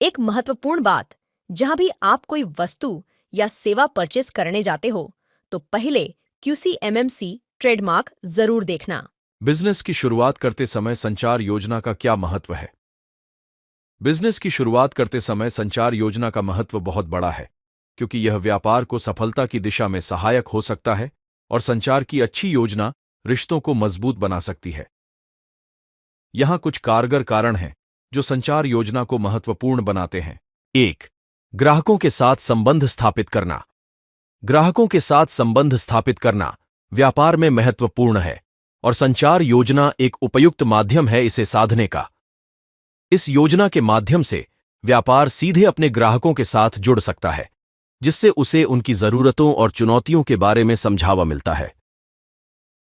एक महत्वपूर्ण बात, जहां भी आप कोई वस्तु या सेवा परचेस करने जाते हो, तो पहले QCMMC ट्रेडमार्क जरूर देखना। बिजनेस की शुरुआत करते समय संचार योजना का क्या महत्व है? बिजनेस की शुरुआत करते समय संचार योजना का महत्व बहुत बड़ा है, क्योंकि यह व्यापार को सफलता की दिशा में सहायक हो सकता है और संचार की अच्छी योजना रिश्तों को मजबूत बना सकती है। यहां कुछ कारगर कारण हैं जो संचार योजना को महत्वपूर्ण बनाते हैं। 1. ग्राहकों के साथ संबंध स्थापित करना। ग्राहकों के साथ संबंध स्थापित करना व्यापार में महत्वपूर्ण है और संचार योजना एक उपयुक्त माध्यम है इसे साधने का। इस योजना के माध्यम से व्यापार सीधे अपने ग्राहकों के साथ जुड़ सकता है, जिससे उसे उनकी जरूरतों और चुनौतियों के बारे में समझावा मिलता है।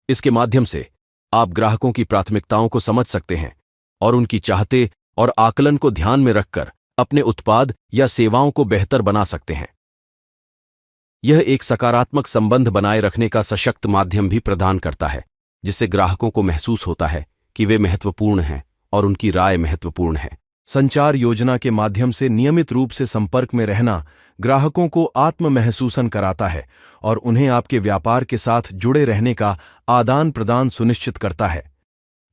इसके माध्यम से आप ग्राहकों की प्राथमिकताओं को समझ सकते हैं और उनकी चाहते और आकलन को ध्यान में रखकर अपने उत्पाद या सेवाओं को बेहतर बना सकते हैं। यह एक सकारात्मक संबंध बनाए रखने का सशक्त माध्यम भी प्रदान करता है, जिससे ग्राहकों को महसूस होता है कि वे महत्वपूर्ण हैं और उनकी राय महत्वपूर्ण है। संचार योजना के माध्यम से नियमित रूप से संपर्क में रहना ग्राहकों को आत्म महसूसन कराता है और उन्हें आपके व्यापार के साथ जुड़े रहने का आदान प्रदान सुनिश्चित करता है।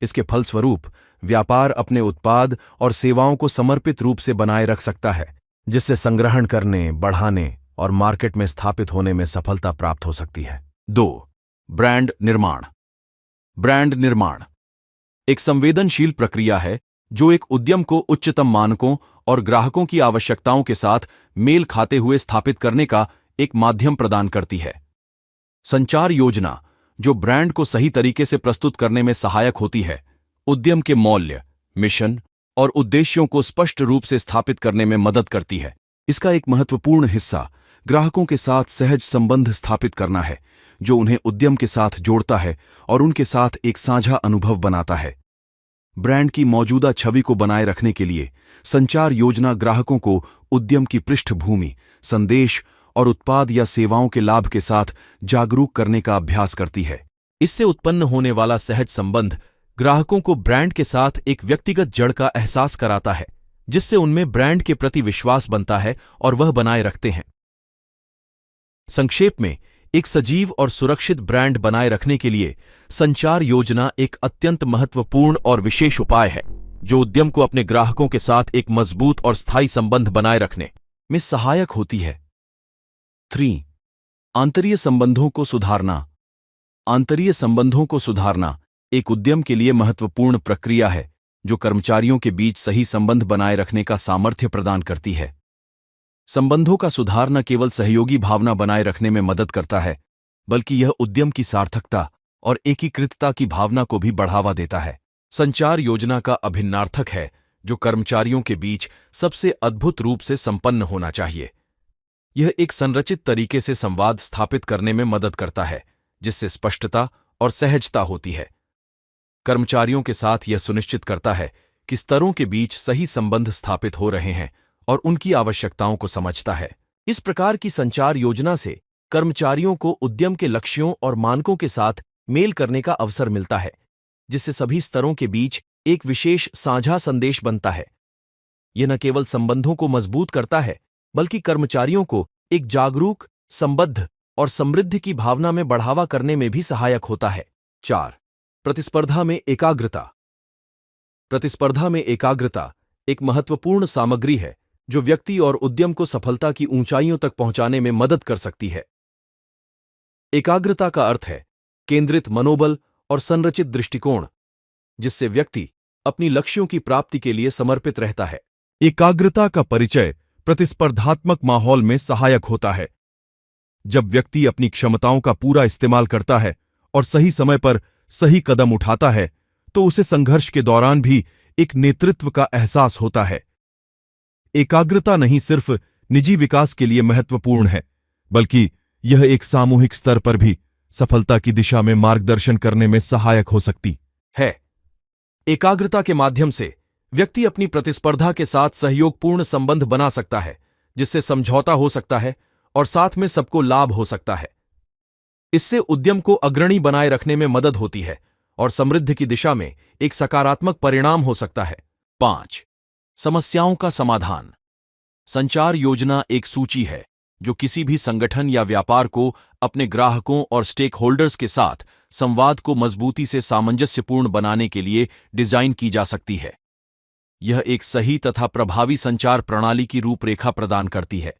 इसके फलस्वरूप व्यापार अपने उत्पाद और सेवाओं को समर्पित रूप से बनाए रख सकता है, जिससे संग्रहण करने, बढ़ाने और मार्केट में स्थापित होने में सफलता प्राप्त हो सकती है। 2. ब्रांड निर्माण। ब्रांड निर्माण एक संवेदनशील प्रक्रिया है जो एक उद्यम को उच्चतम मानकों और ग्राहकों की आवश्यकताओं के साथ मेल खाते हुए स्थापित करने का एक माध्यम प्रदान करती है। संचार योजना, जो ब्रांड को सही तरीके से प्रस्तुत करने में सहायक होती है, उद्यम के मौल्य, मिशन और उद्देश्यों को स्पष्ट रूप से स्थापित करने में मदद करती है। इसका एक महत्वपूर्ण हिस्सा ग्राहकों के साथ सहज संबंध स्थापित करना है, जो उन्हें उद्यम के साथ जोड़ता है और उनके साथ एक साझा अनुभव बनाता है। ब्रांड की मौजूदा छवि को बनाए रखने के लिए संचार योजना ग्राहकों को उद्यम की पृष्ठभूमि, संदेश और उत्पाद या सेवाओं के लाभ के साथ जागरूक करने का अभ्यास करती है। इससे उत्पन्न होने वाला सहज संबंध ग्राहकों को ब्रांड के साथ एक व्यक्तिगत जड़ का एहसास कराता है, जिससे उनमें ब्रांड के प्रति विश्वास बनता है और वह बनाए रखते हैं। संक्षेप में, एक सजीव और सुरक्षित ब्रांड बनाए रखने के लिए संचार योजना एक अत्यंत महत्वपूर्ण और विशेष उपाय है, जो उद्यम को अपने ग्राहकों के साथ एक मजबूत और स्थायी संबंध बनाए रखने में सहायक होती है। 3. आंतरिक संबंधों को सुधारना। आंतरिक संबंधों को सुधारना एक उद्यम के लिए महत्वपूर्ण प्रक्रिया है, जो कर्मचारियों के बीच सही संबंध बनाए रखने का सामर्थ्य प्रदान करती है। संबंधों का सुधार न केवल सहयोगी भावना बनाए रखने में मदद करता है, बल्कि यह उद्यम की सार्थकता और एकीकृतता की भावना को भी बढ़ावा देता है। संचार योजना का अभिन्नार्थक है, जो कर्मचारियों के बीच सबसे अद्भुत रूप से संपन्न होना चाहिए। यह एक संरचित तरीके से संवाद स्थापित करने में मदद करता है, जिससे स्पष्टता और सहजता होती है। कर्मचारियों के साथ यह सुनिश्चित करता है कि स्तरों के बीच सही संबंध स्थापित हो रहे हैं और उनकी आवश्यकताओं को समझता है। इस प्रकार की संचार योजना से कर्मचारियों को उद्यम के लक्ष्यों और मानकों के साथ मेल करने का अवसर मिलता है, जिससे सभी स्तरों के बीच एक विशेष साझा संदेश बनता है। यह न केवल संबंधों को मजबूत करता है, बल्कि कर्मचारियों को एक जागरूक, संबद्ध और समृद्ध की भावना में बढ़ावा करने में भी सहायक होता है। 4. प्रतिस्पर्धा में एकाग्रता। प्रतिस्पर्धा में एकाग्रता एक महत्वपूर्ण सामग्री है, जो व्यक्ति और उद्यम को सफलता की ऊंचाइयों तक पहुंचाने में मदद कर सकती है। एकाग्रता का अर्थ है केंद्रित मनोबल और संरचित दृष्टिकोण, जिससे व्यक्ति अपनी लक्ष्यों की प्राप्ति के लिए समर्पित रहता है। एकाग्रता का परिचय प्रतिस्पर्धात्मक माहौल में सहायक होता है। जब व्यक्ति अपनी क्षमताओं का पूरा इस्तेमाल करता है और सही समय पर सही कदम उठाता है, तो उसे संघर्ष के दौरान भी एक नेतृत्व का एहसास होता है। एकाग्रता नहीं सिर्फ निजी विकास के लिए महत्वपूर्ण है, बल्कि यह एक सामूहिक स्तर पर भी सफलता की दिशा में मार्गदर्शन करने में सहायक हो सकती है। एकाग्रता के माध्यम से व्यक्ति अपनी प्रतिस्पर्धा के साथ सहयोगपूर्ण संबंध बना सकता है, जिससे समझौता हो सकता है और साथ में सबको लाभ हो सकता है। इससे उद्यम को अग्रणी बनाए रखने में मदद होती है और समृद्धि की दिशा में एक सकारात्मक परिणाम हो सकता है। 5. समस्याओं का समाधान। संचार योजना एक सूची है जो किसी भी संगठन या व्यापार को अपने ग्राहकों और स्टेक होल्डर्स के साथ संवाद को मजबूती से सामंजस्यपूर्ण बनाने के लिए डिजाइन की जा सकती है। यह एक सही तथा प्रभावी संचार प्रणाली की रूपरेखा प्रदान करती है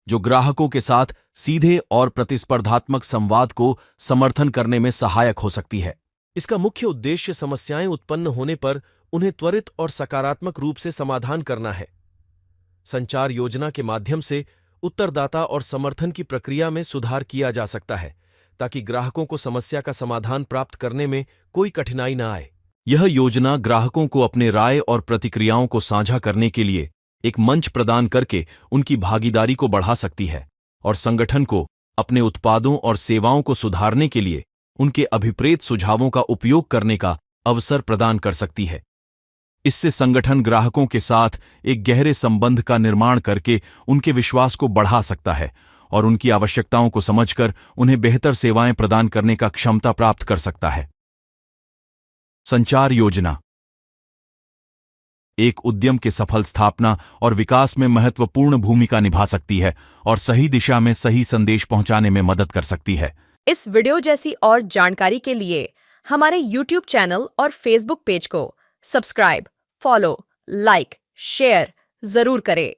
जो ग्राहकों के साथ सीधे और प्रतिस्पर्धात्मक संवाद को समर्थन करने में सहायक हो सकती है। इसका मुख्य उद्देश्य समस्याएं उत्पन्न होने पर उन्हें त्वरित और सकारात्मक रूप से समाधान करना है। संचार योजना के माध्यम से उत्तरदाता और समर्थन की प्रक्रिया में सुधार किया जा सकता है ताकि ग्राहकों को समस्या का समाधान प्राप्त करने में कोई कठिनाई न आए। यह योजना ग्राहकों को अपने राय और प्रतिक्रियाओं को साझा करने के लिए एक मंच प्रदान करके उनकी भागीदारी को बढ़ा सकती है और संगठन को अपने उत्पादों और सेवाओं को सुधारने के लिए उनके अभिप्रेत सुझावों का उपयोग करने का अवसर प्रदान कर सकती है। इससे संगठन ग्राहकों के साथ एक गहरे संबंध का निर्माण करके उनके विश्वास को बढ़ा सकता है और उनकी आवश्यकताओं को समझकर उन्हें बेहतर सेवाएं प्रदान करने का क्षमता प्राप्त कर सकता है। संचार योजना एक उद्यम के सफल स्थापना और विकास में महत्वपूर्ण भूमिका निभा सकती है और सही दिशा में सही संदेश पहुंचाने में मदद कर सकती है। इस वीडियो जैसी और जानकारी के लिए हमारे YouTube चैनल और Facebook पेज को सब्सक्राइब, फॉलो, लाइक, शेयर जरूर करें।